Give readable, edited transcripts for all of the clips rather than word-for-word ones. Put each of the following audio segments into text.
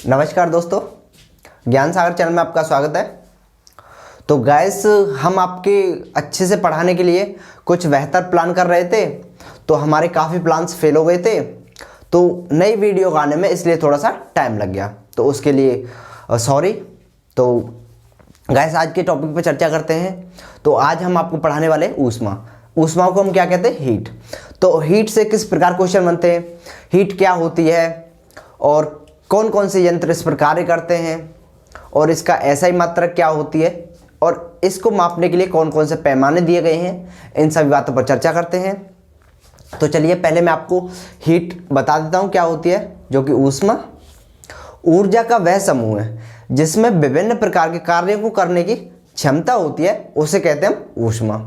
नमस्कार दोस्तों, ज्ञान सागर चैनल में आपका स्वागत है। तो गाइस, हम आपके अच्छे से पढ़ाने के लिए कुछ बेहतर प्लान कर रहे थे, तो हमारे काफ़ी प्लान्स फेल हो गए थे। तो नई वीडियो आने में इसलिए थोड़ा सा टाइम लग गया, तो उसके लिए सॉरी। तो गाइस, आज के टॉपिक पर चर्चा करते हैं। तो आज हम आपको पढ़ाने वाले ऊष्मा को हम क्या कहते हैं? हीट। तो हीट से किस प्रकार क्वेश्चन बनते हैं, हीट क्या होती है और कौन कौन से यंत्र इस पर कार्य करते हैं और इसका एसआई मात्रक क्या होती है और इसको मापने के लिए कौन कौन से पैमाने दिए गए हैं, इन सभी बातों पर चर्चा करते हैं। तो चलिए, पहले मैं आपको हीट बता देता हूँ क्या होती है। जो कि ऊष्मा ऊर्जा का वह समूह है जिसमें विभिन्न प्रकार के कार्यों को करने की क्षमता होती है, उसे कहते हैं हम ऊष्मा।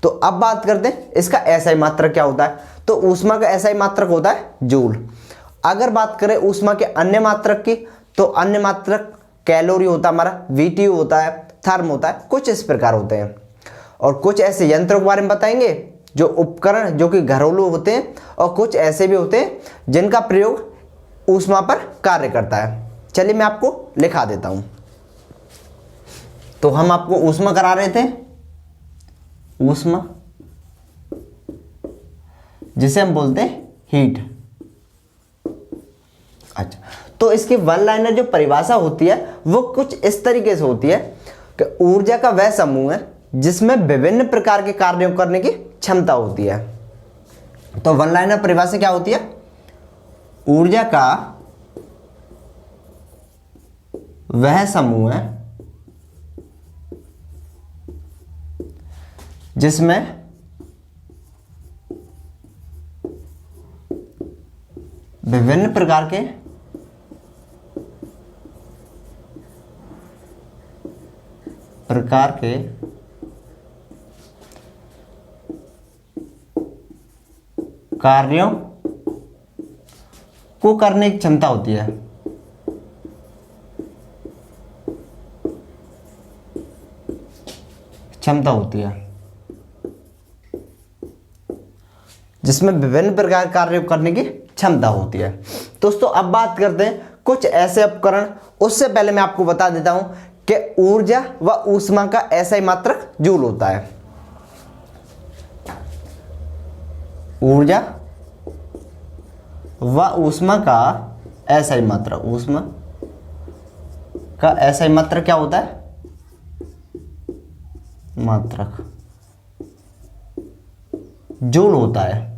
तो अब बात करते हैं इसका एसआई मात्रक क्या होता है। तो ऊष्मा का एसआई मात्रक होता है जूल। अगर बात करें ऊष्मा के अन्य मात्रक की, तो अन्य मात्रक कैलोरी होता है हमारा, वीटीयू होता है, थर्म होता है, कुछ इस प्रकार होते हैं। और कुछ ऐसे यंत्रों के बारे में बताएंगे जो उपकरण जो कि घरेलू होते हैं, और कुछ ऐसे भी होते हैं जिनका प्रयोग ऊष्मा पर कार्य करता है। चलिए मैं आपको लिखा देता हूं। तो हम आपको ऊष्मा करा रहे थे, ऊष्मा जिसे हम बोलते हैं हीट। अच्छा, तो इसकी वन लाइनर जो परिभाषा होती है वो कुछ इस तरीके से होती है कि ऊर्जा का वह समूह है जिसमें विभिन्न प्रकार के कार्यों करने की क्षमता होती है। तो वन लाइनर परिभाषा क्या होती है? ऊर्जा का वह समूह है जिसमें विभिन्न प्रकार के कार्यों को करने की क्षमता होती है। जिसमें विभिन्न प्रकार के कार्यों करने की क्षमता होती है। दोस्तों, अब बात करते हैं कुछ ऐसे उपकरण। उससे पहले मैं आपको बता देता हूं कि ऊर्जा व ऊष्मा का एसआई मात्रक जूल होता है। ऊर्जा व ऊष्मा का एसआई मात्रक, ऊष्मा का एसआई मात्रक क्या होता है? मात्रक जूल होता है।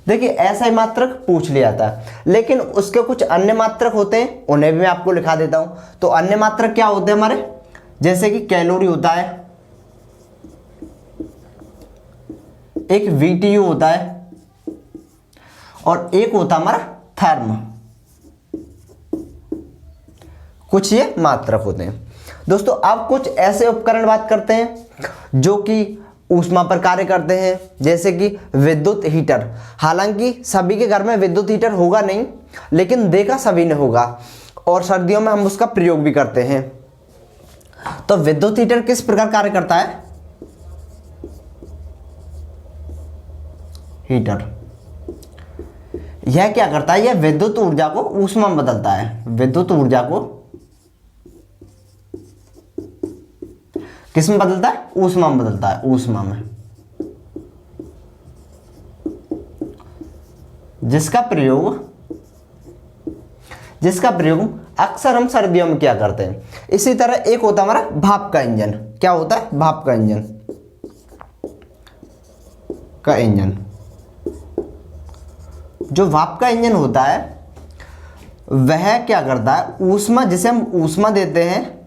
देखिए, एसआई मात्रक पूछ लिया था, लेकिन उसके कुछ अन्य मात्रक होते हैं, उन्हें भी मैं आपको लिखा देता हूं। तो अन्य मात्रक क्या होते हैं हमारे? जैसे कि कैलोरी होता है, एक वीटीयू होता है, और एक होता है हमारा थर्म। कुछ ये मात्रक होते हैं। दोस्तों, अब कुछ ऐसे उपकरण बात करते हैं जो कि ऊष्मा पर कार्य करते हैं, जैसे कि विद्युत हीटर। हालांकि सभी के घर में विद्युत हीटर होगा नहीं, लेकिन देखा सभी ने होगा, और सर्दियों में हम उसका प्रयोग भी करते हैं। तो विद्युत हीटर किस प्रकार कार्य करता है? हीटर यह क्या करता है? यह विद्युत ऊर्जा को ऊष्मा में बदलता है। विद्युत ऊर्जा को किस में बदलता है? ऊष्मा में बदलता है। ऊष्मा में, जिसका प्रयोग अक्सर हम सर्दियों में क्या करते हैं। इसी तरह एक होता है हमारा भाप का इंजन। क्या होता है? भाप का इंजन। जो भाप का इंजन होता है वह क्या करता है? ऊष्मा, जिसे हम ऊष्मा देते हैं,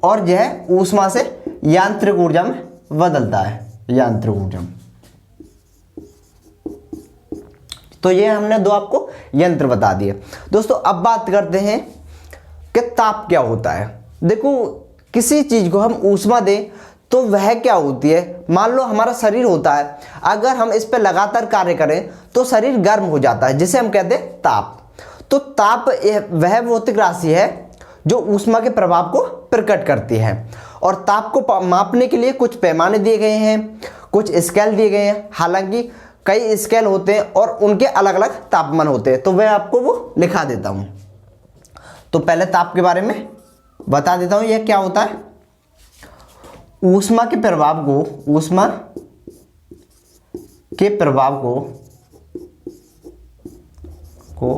और यह ऊष्मा से यांत्रिक ऊर्जा में बदलता है। यांत्रिक ऊर्जा में। तो ये हमने दो आपको यंत्र बता दिए। दोस्तों, अब बात करते हैं कि ताप क्या होता है। देखो, किसी चीज को हम ऊष्मा दें तो वह क्या होती है? मान लो हमारा शरीर होता है, अगर हम इस पर लगातार कार्य करें तो शरीर गर्म हो जाता है, जिसे हम कहते हैं ताप। तो ताप वह भौतिक राशि है जो ऊष्मा के प्रभाव को प्रकट करती है। और ताप को मापने के लिए कुछ पैमाने दिए गए हैं, कुछ स्केल दिए गए हैं। हालांकि कई स्केल होते हैं और उनके अलग अलग तापमान होते हैं, तो मैं आपको वो लिखा देता हूं। तो पहले ताप के बारे में बता देता हूं, यह क्या होता है। ऊष्मा के प्रभाव को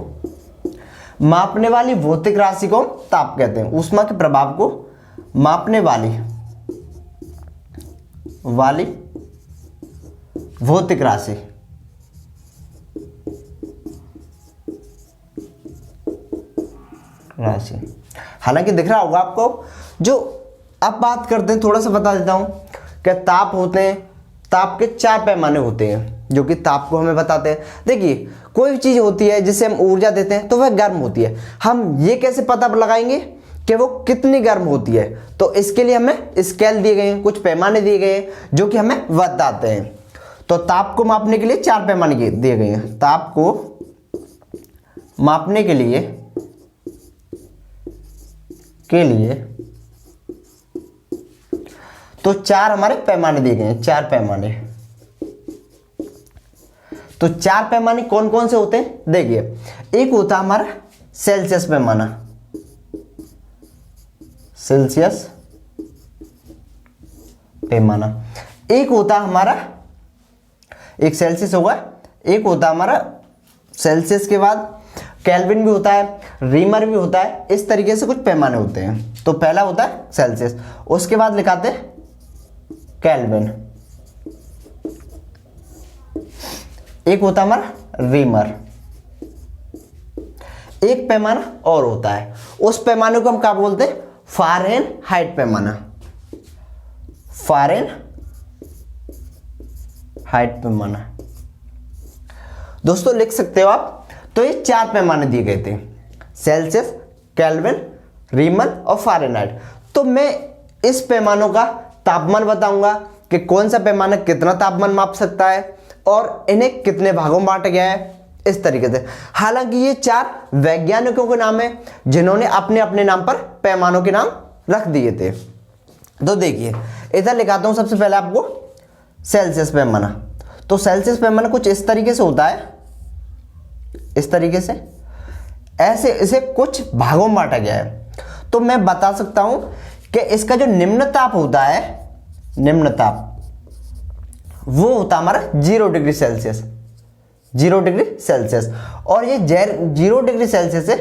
मापने वाली भौतिक राशि को ताप कहते हैं। ऊष्मा के प्रभाव को मापने वाली भौतिक राशि हालांकि दिख रहा होगा आपको। जो अब बात करते हैं, थोड़ा सा बता देता हूं कि ताप होते हैं, ताप के 4 पैमाने होते हैं जो कि ताप को हमें बताते हैं। देखिए, कोई भी चीज होती है जिसे हम ऊर्जा देते हैं तो वह गर्म होती है। हम ये कैसे पता लगाएंगे कि वो कितनी गर्म होती है? तो इसके लिए हमें स्केल दिए गए हैं, कुछ पैमाने दिए गए हैं जो कि हमें बताते हैं। तो ताप को मापने के लिए 4 पैमाने दिए गए हैं। ताप को मापने के लिए तो 4 हमारे पैमाने दिए गए हैं, 4 पैमाने। तो 4 पैमाने कौन कौन से होते हैं? देखिए, एक होता है हमारा सेल्सियस पैमाना, सेल्सियस पैमाना। एक होता है हमारा, एक सेल्सियस होगा, एक होता है हमारा सेल्सियस के बाद केल्विन भी होता है, रीमर भी होता है। इस तरीके से कुछ पैमाने होते हैं। तो पहला होता है सेल्सियस, उसके बाद लिखाते हैं केल्विन, एक होता है हमारा रीमर। एक पैमाना और होता है, उस पैमाने को हम क्या बोलते हैं? फ़ारेनहाइट पैमाना, फ़ारेनहाइट पैमाना। दोस्तों लिख सकते हो आप। तो ये 4 पैमाने दिए गए थे, सेल्सियस, केल्विन, रीमन और फ़ारेनहाइट। तो मैं इस पैमानों का तापमान बताऊंगा कि कौन सा पैमाना कितना तापमान माप सकता है और इन्हें कितने भागों में बांटा गया है, इस तरीके से। हालांकि ये 4 वैज्ञानिकों के नाम है जिन्होंने अपने अपने नाम पर पैमानों के नाम रख दिए थे। तो देखिए, इधर लिखाता हूं सबसे पहले आपको सेल्सियस पैमाना। तो सेल्सियस पैमाना कुछ इस तरीके से होता है, इस तरीके से, ऐसे इसे कुछ भागों में बांटा गया है। तो मैं बता सकता हूं कि इसका जो निम्न ताप होता है, निम्न ताप, वो होता हमारा 0 डिग्री सेल्सियस, 0 डिग्री सेल्सियस। और ये 0 डिग्री सेल्सियस से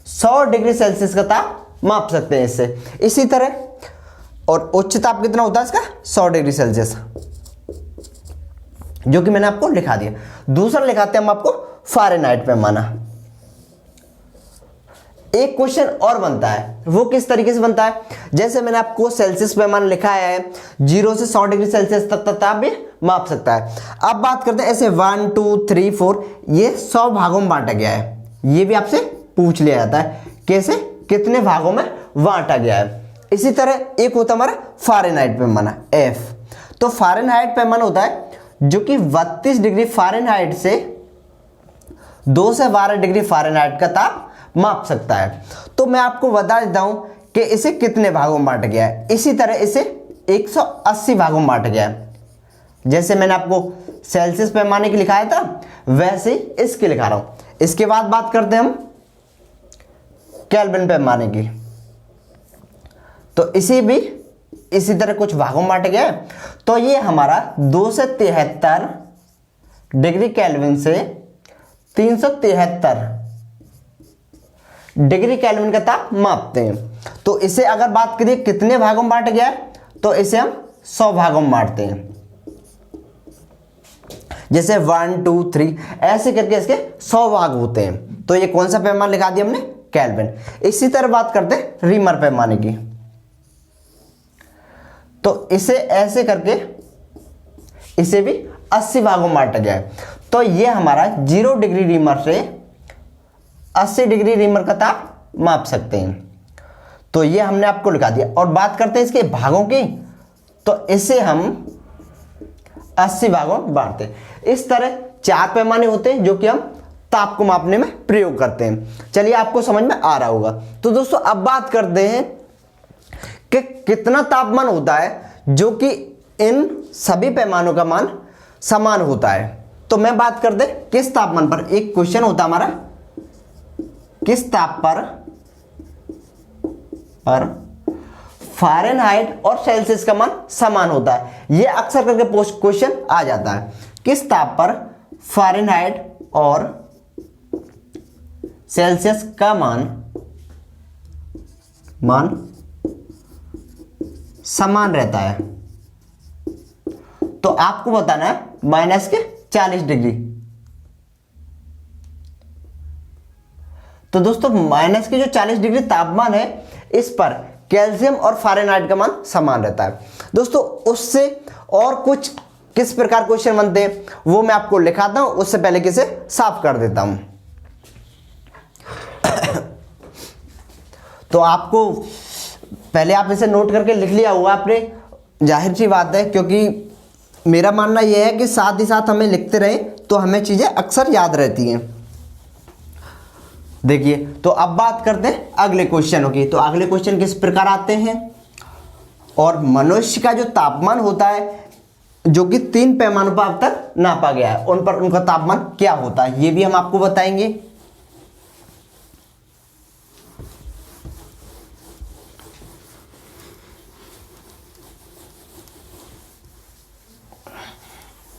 100 डिग्री सेल्सियस का ताप माप सकते हैं इससे। इसी तरह, और उच्च ताप कितना होता है इसका? 100 डिग्री सेल्सियस, जो कि मैंने आपको लिखा दिया। दूसरा लिखाते हैं हम आपको फ़ारेनहाइट पैमाना। एक क्वेश्चन और बनता है, वो किस तरीके से बनता है? जैसे मैंने आपको सेल्सियस पैमाना लिखा है, 0 से 100 डिग्री सेल्सियस तक ताप भी माप सकता है। अब बात करते हैं ऐसे 1 2 3 4, ये 100 भागों में बांटा गया है। ये भी आपसे पूछ लिया जाता है, कैसे, कितने भागों में बांटा गया है। इसी तरह एक होता है हमारा फ़ारेनहाइट पैमाना, F। तो फ़ारेनहाइट पैमाना होता है जो कि 32 डिग्री फ़ारेनहाइट से 2 से 12 डिग्री फ़ारेनहाइट का ताप माप सकता है। तो मैं आपको बता देता हूं कि इसे कितने भागों में बांटा गया है। इसी तरह इसे 180 भागों में बांटा गया है। जैसे मैंने आपको सेल्सियस पैमाने की लिखाया था, वैसे ही इसकी लिखा रहा हूं। इसके बाद बात करते हैं हम केल्विन पैमाने की। तो इसी तरह कुछ भागों में बांटा गया है। तो ये हमारा 2 से 73 डिग्री केल्विन से 373 डिग्री केल्विन का ताप मापते हैं। तो इसे अगर बात करिए कितने भागों में बांटा गया है, तो इसे हम 100 भागों में बांटते हैं। जैसे 1 2 3 ऐसे करके इसके 100 भाग होते हैं। तो ये कौन सा पैमाना लिखा दिया हमने? केल्विन। इसी तरह बात करते हैं रीमर पैमाने की। तो इसे ऐसे करके इसे भी 80 भागों में बांटा गया है। तो ये हमारा 0 डिग्री रीमर से 80 डिग्री रीमर का ताप माप सकते हैं। तो ये हमने आपको लिखा दिया। और बात करते हैं इसके भागों की, तो इसे हम 80 भागों में बांटते हैं। इस तरह 4 पैमाने होते हैं जो कि हम ताप को मापने में प्रयोग करते हैं। चलिए, आपको समझ में आ रहा होगा। तो दोस्तों अब बात करते हैं कि कितना तापमान होता है जो कि इन सभी पैमानों का मान समान होता है। तो मैं बात कर दे किस तापमान पर, एक क्वेश्चन होता हमारा, किस ताप पर और फ़ारेनहाइट और सेल्सियस का मान समान होता है। ये अक्सर करके पोस्ट क्वेश्चन आ जाता है। किस ताप पर फ़ारेनहाइट और सेल्सियस का मान समान रहता है? तो आपको बताना है माइनस के 40 डिग्री। तो दोस्तों माइनस के जो 40 डिग्री तापमान है इस पर कैल्शियम और फ़ारेनहाइट का मान समान रहता है। दोस्तों उससे और कुछ किस प्रकार क्वेश्चन बनते हैं वो मैं आपको लिखाता हूं, उससे पहले किसे साफ कर देता हूं। तो आपको पहले आप इसे नोट करके लिख लिया हुआ आपने, जाहिर सी बात है, क्योंकि मेरा मानना यह है कि साथ ही साथ हमें लिखते रहें तो हमें चीज़ें अक्सर याद रहती हैं। देखिए, तो अब बात करते हैं अगले क्वेश्चनों की। तो अगले क्वेश्चन किस प्रकार आते हैं, और मनुष्य का जो तापमान होता है जो कि 3 पैमानों पर अब तक नापा गया है, उन पर उनका तापमान क्या होता है ये भी हम आपको बताएंगे।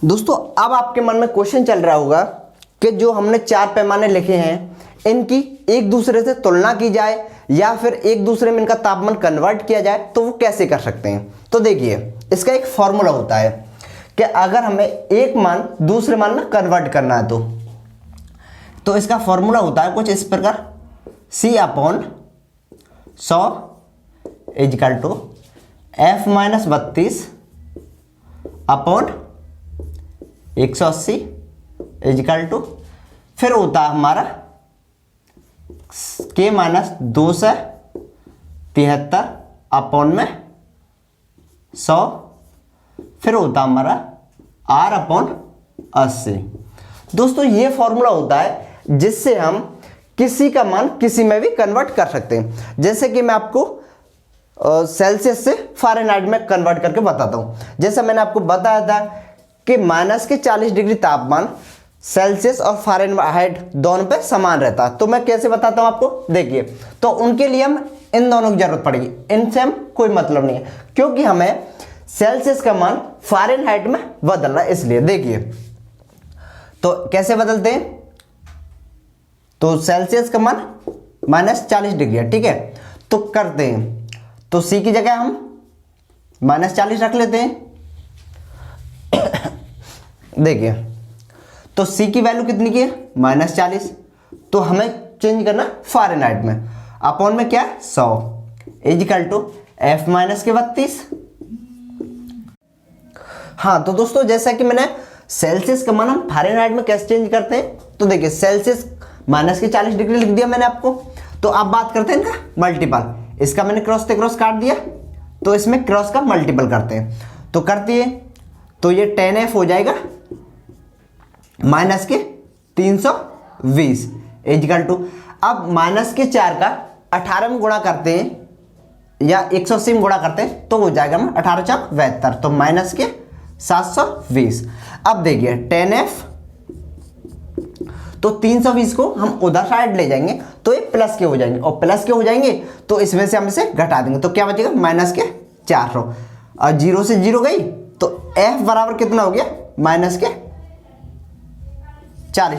दोस्तों अब आपके मन में क्वेश्चन चल रहा होगा कि जो हमने 4 पैमाने लिखे हैं इनकी एक दूसरे से तुलना की जाए या फिर एक दूसरे में इनका तापमान कन्वर्ट किया जाए तो वो कैसे कर सकते हैं। तो देखिए, इसका एक फॉर्मूला होता है कि अगर हमें एक मान दूसरे मान में कन्वर्ट करना है तो इसका फॉर्मूला होता है कुछ इस प्रकार, C/100 is equal to F-32/180 is equal to, फिर होता है हमारा K-273/100, फिर होता हमारा R/80। दोस्तों ये फॉर्मूला होता है जिससे हम किसी का मान किसी में भी कन्वर्ट कर सकते हैं। जैसे कि मैं आपको सेल्सियस से फ़ारेनहाइट में कन्वर्ट करके बताता हूं। जैसा मैंने आपको बताया था कि माइनस के 40 डिग्री तापमान सेल्सियस और फ़ारेनहाइट दोनों पे समान रहता है। तो मैं कैसे बताता हूं आपको, देखिए, तो उनके लिए हम इन दोनों की जरूरत पड़ेगी, इनसे हम कोई मतलब नहीं है, क्योंकि हमें सेल्सियस का मान फ़ारेनहाइट में बदलना है। इसलिए देखिए, तो कैसे बदलते हैं, तो सेल्सियस का मान -40 डिग्री है, ठीक है, तो करते हैं, तो C की जगह हम -40 रख लेते हैं। देखिए, तो C की वैल्यू कितनी की है, -40, तो हमें चेंज करना फ़ारेनहाइट में, अपॉन में क्या है 100 इजकल टू F-32। हाँ, तो दोस्तों जैसा कि मैंने सेल्सियस का मान हम फ़ारेनहाइट में कैसे चेंज करते हैं, तो देखिए सेल्सियस -40 डिग्री लिख दिया मैंने आपको। तो अब बात करते हैं इनका मल्टीपल, इसका मैंने क्रॉस से क्रॉस काट दिया, तो इसमें क्रॉस का मल्टीपल करते हैं, तो करती है, तो ये 10F हो जाएगा -320 इजकल टू, अब -4 का 18 में गुणा करते हैं या 180 में गुणा करते हैं तो हो जाएगा 18×4 तो -720। अब देखिए 10F, तो 320 को हम उधर साइड ले जाएंगे तो ये प्लस के हो जाएंगे, और प्लस के हो जाएंगे तो इसमें से हम इसे घटा देंगे, तो क्या बचेगा -400, और 0 से 0 गई तो F बराबर कितना हो गया -40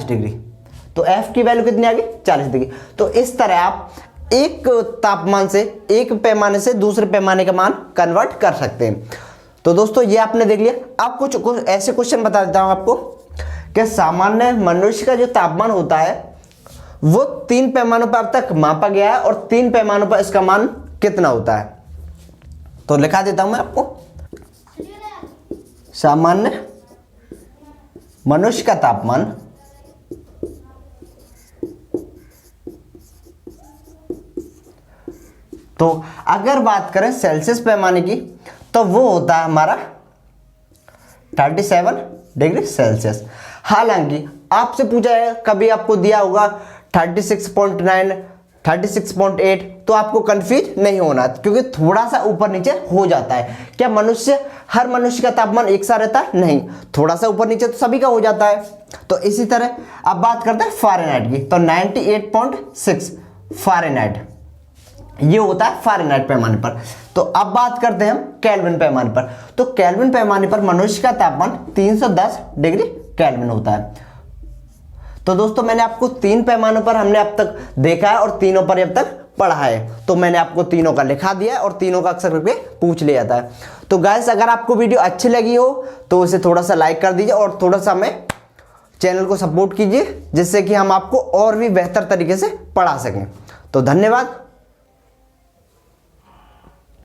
डिग्री, तो F की वैल्यू कितनी आ गई 40 डिग्री। तो इस तरह आप एक तापमान से, एक पैमाने से दूसरे पैमाने का मान कन्वर्ट कर सकते हैं। तो दोस्तों ये आपने देख लिया। अब कुछ ऐसे क्वेश्चन बता देता हूं आपको कि सामान्य मनुष्य का जो तापमान होता है वो 3 पैमानों पर अब तक मापा गया है, और 3 पैमानों पर इसका मान कितना होता है, तो लिखा देता हूं मैं आपको। सामान्य मनुष्य का तापमान तो अगर बात करें सेल्सियस पैमाने की तो वो होता है हमारा 37 डिग्री सेल्सियस। हालांकि आपसे पूछा है, कभी आपको दिया होगा 36.9, 36.8, तो आपको कंफ्यूज नहीं होना, क्योंकि थोड़ा सा ऊपर नीचे हो जाता है। क्या हर मनुष्य का तापमान एक सा रहता है? नहीं, थोड़ा सा ऊपर नीचे तो सभी का हो जाता है। तो इसी तरह अब बात करते हैं फ़ारेनहाइट की, तो 98.6 फ़ारेनहाइट ये होता है फ़ारेनहाइट पैमाने पर। तो अब बात करते हैं हम केल्विन पैमाने पर। तो केल्विन पैमाने पर मनुष्य का तापमान 310 डिग्री केल्विन होता है। तो दोस्तों मैंने आपको 3 पैमानों पर हमने अब तक देखा है और तीनों पर अब तक पढ़ा है। तो मैंने आपको तीनों का लिखा दिया है और तीनों का अक्सर करके पूछ लिया था। तो गाइस अगर आपको वीडियो अच्छी लगी हो तो उसे थोड़ा सा लाइक कर दीजिए और थोड़ा सा हमें चैनल को सपोर्ट कीजिए, जिससे कि हम आपको और भी बेहतर तरीके से पढ़ा सकें। तो धन्यवाद।